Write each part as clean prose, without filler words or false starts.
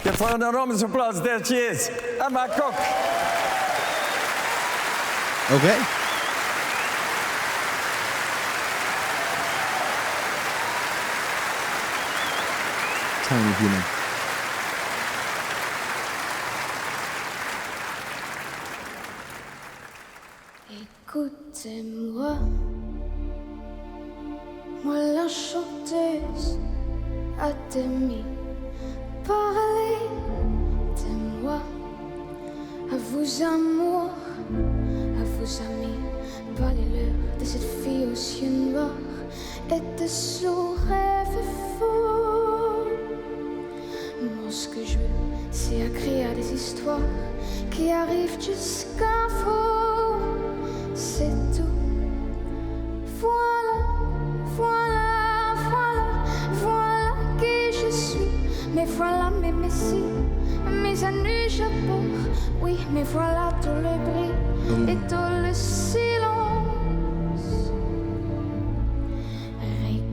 Geef haar een enorme applaus. There she is, Emma Kok. Okay. Tiny human. Écoutez-moi, moi la chanteuse à demi. Parlez de moi, à vos amours, à vos amis. Parlez-leur de cette fille aux yeux noirs et de son rêve fou. Moi, ce que je veux, c'est écrire des histoires qui arrivent jusqu'à vous. C'est tout. Voilà, voilà, voilà, voilà qui je suis. Mais voilà mes messies, mes ennuis j'apporte. Oui, mais voilà tout le bruit et tout le silence.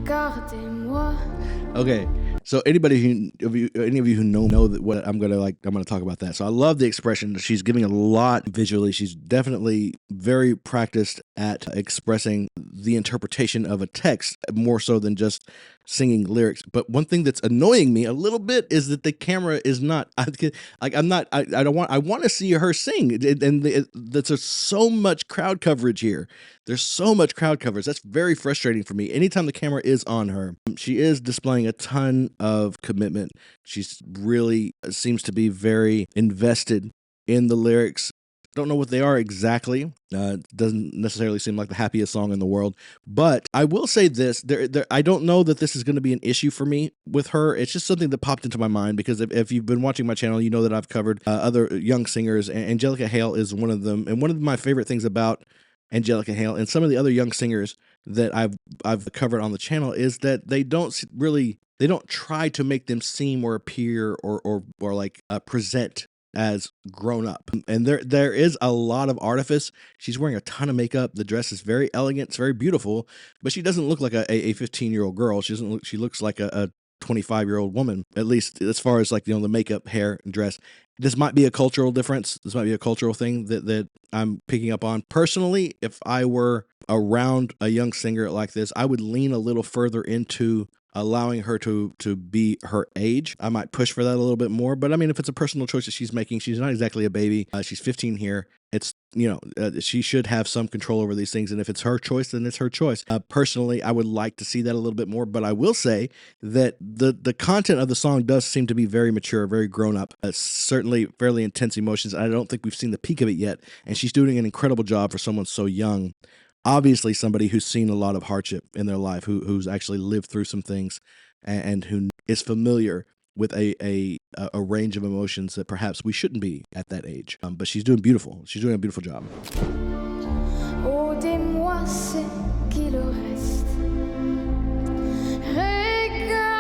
Regardez-moi. Okay. So any of you who know that what I'm gonna talk about that. So I love the expression. She's giving a lot visually. She's definitely very practiced at expressing the interpretation of a text more so than just singing lyrics. But one thing that's annoying me a little bit is that the camera is not I want to see her sing, and there's so much crowd coverage here. There's so much crowd coverage. That's very frustrating for me. Anytime the camera is on her, she is displaying a ton of commitment. She's really seems to be very invested in the lyrics. Don't know what they are exactly. Doesn't necessarily seem like the happiest song in the world. But I will say this. I don't know that this is going to be an issue for me with her. It's just something that popped into my mind because if you've been watching my channel, you know that I've covered other young singers. And Angelica Hale is one of them. And one of my favorite things about Angelica Hale and some of the other young singers that I've covered on the channel is that they don't try to make them seem or appear or like present as grown up. And there is a lot of artifice. She's wearing a ton of makeup. The dress is very elegant. It's very beautiful, but she doesn't look like a 15-year-old girl. She looks like a 25-year-old woman, at least as far as the makeup, hair, and dress. This might be a cultural difference. This might be a cultural thing that I'm picking up on. Personally, if I were around a young singer like this, I would lean a little further into allowing her to be her age. I might push for that a little bit more, but I mean, if it's a personal choice that she's making, she's not exactly a baby. She's 15 here. It's, she should have some control over these things. And if it's her choice, then it's her choice. Personally, I would like to see that a little bit more, but I will say that the content of the song does seem to be very mature, very grown up. Certainly fairly intense emotions. I don't think we've seen the peak of it yet. And she's doing an incredible job for someone so young. Obviously somebody who's seen a lot of hardship in their life, who's actually lived through some things and who is familiar with a range of emotions that perhaps we shouldn't be at that age. But she's doing beautiful. She's doing a beautiful job. Ôtez-moi ce qu'il reste. Regardez-moi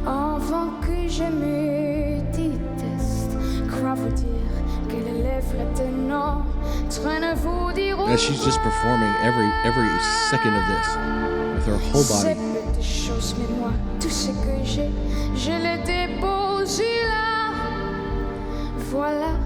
avant que je me déteste. Crois vous dire que les lèvres de notre ne vous diront And she's just performing every second of this with her whole body. C'est peu de choses, mais moi, tout ce que j'ai, je le dépose là. Voilà.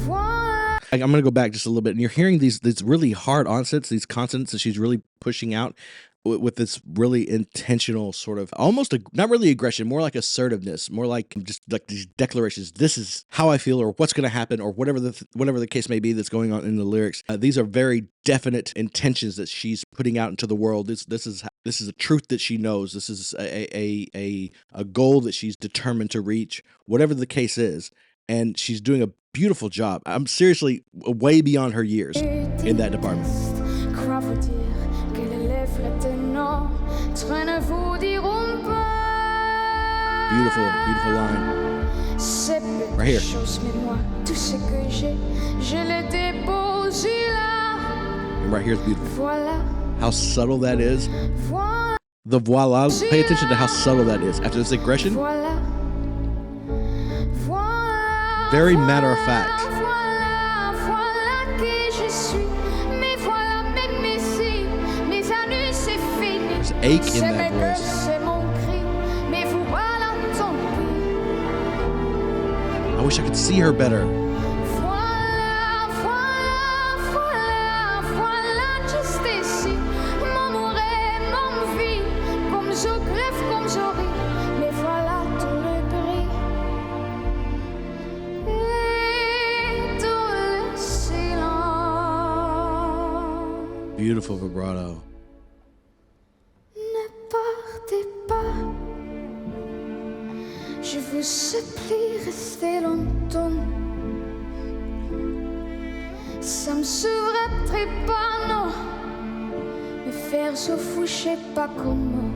Voilà. I'm going to go back just a little bit, and you're hearing these really hard onsets, these consonants that she's really pushing out with this really intentional sort of almost not really aggression, more like assertiveness, more like just like these declarations. This is how I feel, or what's going to happen, or whatever the case may be that's going on in the lyrics. These are very definite intentions that she's putting out into the world. This is a truth that she knows. This is a goal that she's determined to reach, whatever the case is. And she's doing a beautiful job. I'm seriously way beyond her years in that department. Beautiful, beautiful line. Right here. And right here is beautiful. How subtle that is. The voila, pay attention to how subtle that is. After this aggression, very matter of fact. There's ache in that voice. wish I could see her better. Voilà, voilà, voilà, voilà, juste ici. Mon amour et mon vie, comme je crève, comme je ris. Mais voilà tout le prix. Et tout le silence. Beautiful vibrato. Ne partez pas. Je vous supplie, restez longtemps. Ça me sauverait pas, non. Me faire se foucher pas comment.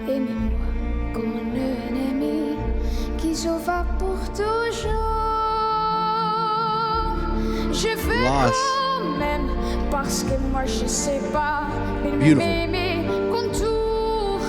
Aimez-moi comme un ennemi qui se va pour toujours. Je veux Lost. quand même, parce que moi je sais pas. Beautiful. Mes contours.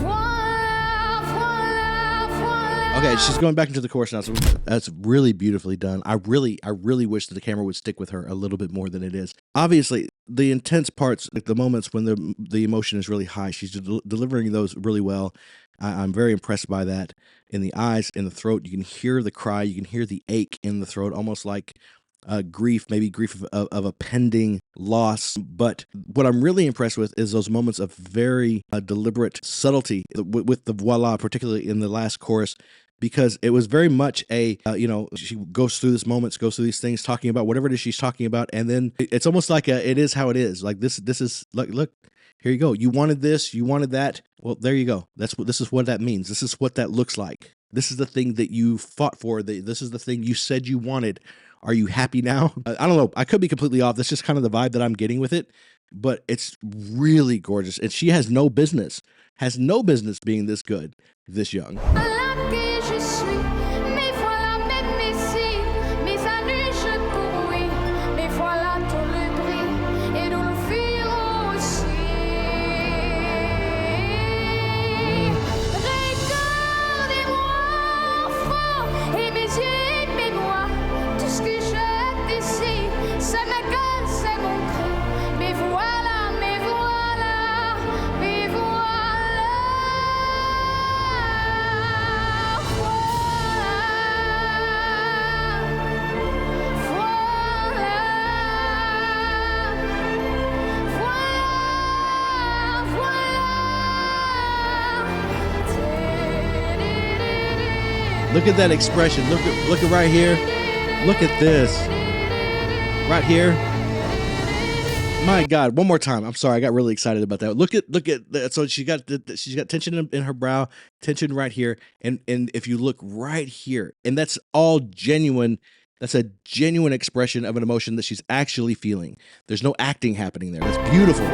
Voilà, voilà, voilà. Okay, she's going back into the chorus now. So that's really beautifully done. I really wish that the camera would stick with her a little bit more than it is. Obviously, the intense parts, like the moments when the emotion is really high, she's delivering those really well. I'm very impressed by that. In the eyes, in the throat, you can hear the cry, you can hear the ache in the throat, almost like grief, maybe grief of a pending loss. But what I'm really impressed with is those moments of very deliberate subtlety with the voila, particularly in the last chorus, because it was very much a, she goes through these moments, goes through these things, talking about whatever it is she's talking about. And then it's almost like it is how it is. Like this is like, look, here you go. You wanted this, you wanted that. Well, there you go. This is what that means. This is what that looks like. This is the thing that you fought for. This is the thing you said you wanted. Are you happy now? I don't know. I could be completely off. That's just kind of the vibe that I'm getting with it. But it's really gorgeous. And she has no business being this good, this young. Là que je suis, mais voilà même ici, mes années je pourris, mais voilà tout le prix, et nous le firons aussi. Regardez-moi fort, et mes yeux, aimez-moi, tout ce que j'ai ici, c'est ma gueule, c'est mon cri, mais voilà, mais voilà, mais voilà. Look at that expression. Look at right here. Look at this. Right here. My God, one more time. I'm sorry, I got really excited about that. Look at that. So she's got tension in her brow, tension right here, and if you look right here, and that's all genuine. That's a genuine expression of an emotion that she's actually feeling. There's no acting happening there. That's beautiful.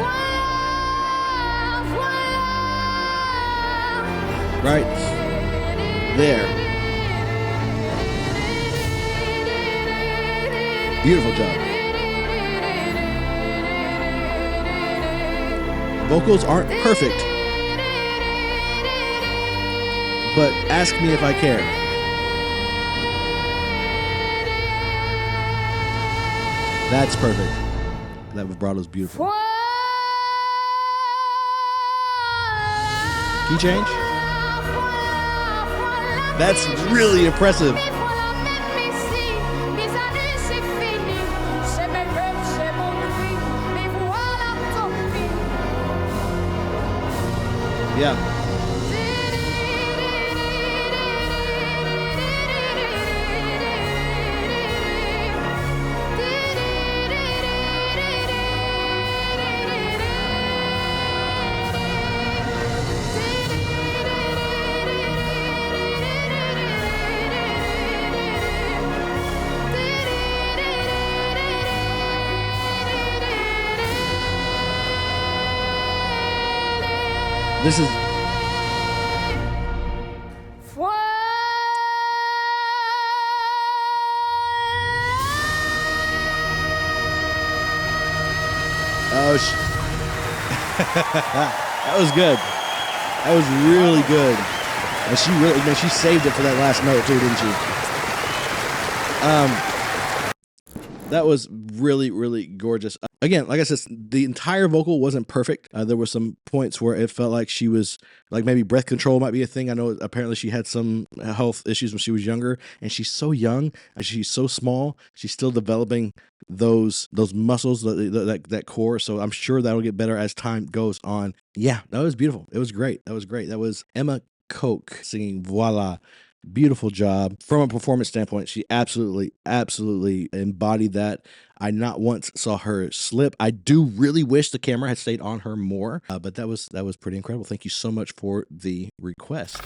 Right there. Beautiful job. Vocals aren't perfect, but ask me if I care. That's perfect. That vibrato is beautiful. Key change? That's really impressive. Yeah. This is that was good. That was really good. And she saved it for that last note too, didn't she? That was really, really gorgeous. Again, like I said, the entire vocal wasn't perfect. There were some points where it felt like she was, like maybe breath control might be a thing. I know apparently she had some health issues when she was younger, and she's so young, and she's so small. She's still developing those muscles, that core. So I'm sure that'll get better as time goes on. Yeah, that was beautiful. It was great. That was great. That was Emma Kok singing Voila. Beautiful job. From a performance standpoint, she absolutely embodied that. I not once saw her slip. I do really wish the camera had stayed on her more, but that was pretty incredible. Thank you so much for the request.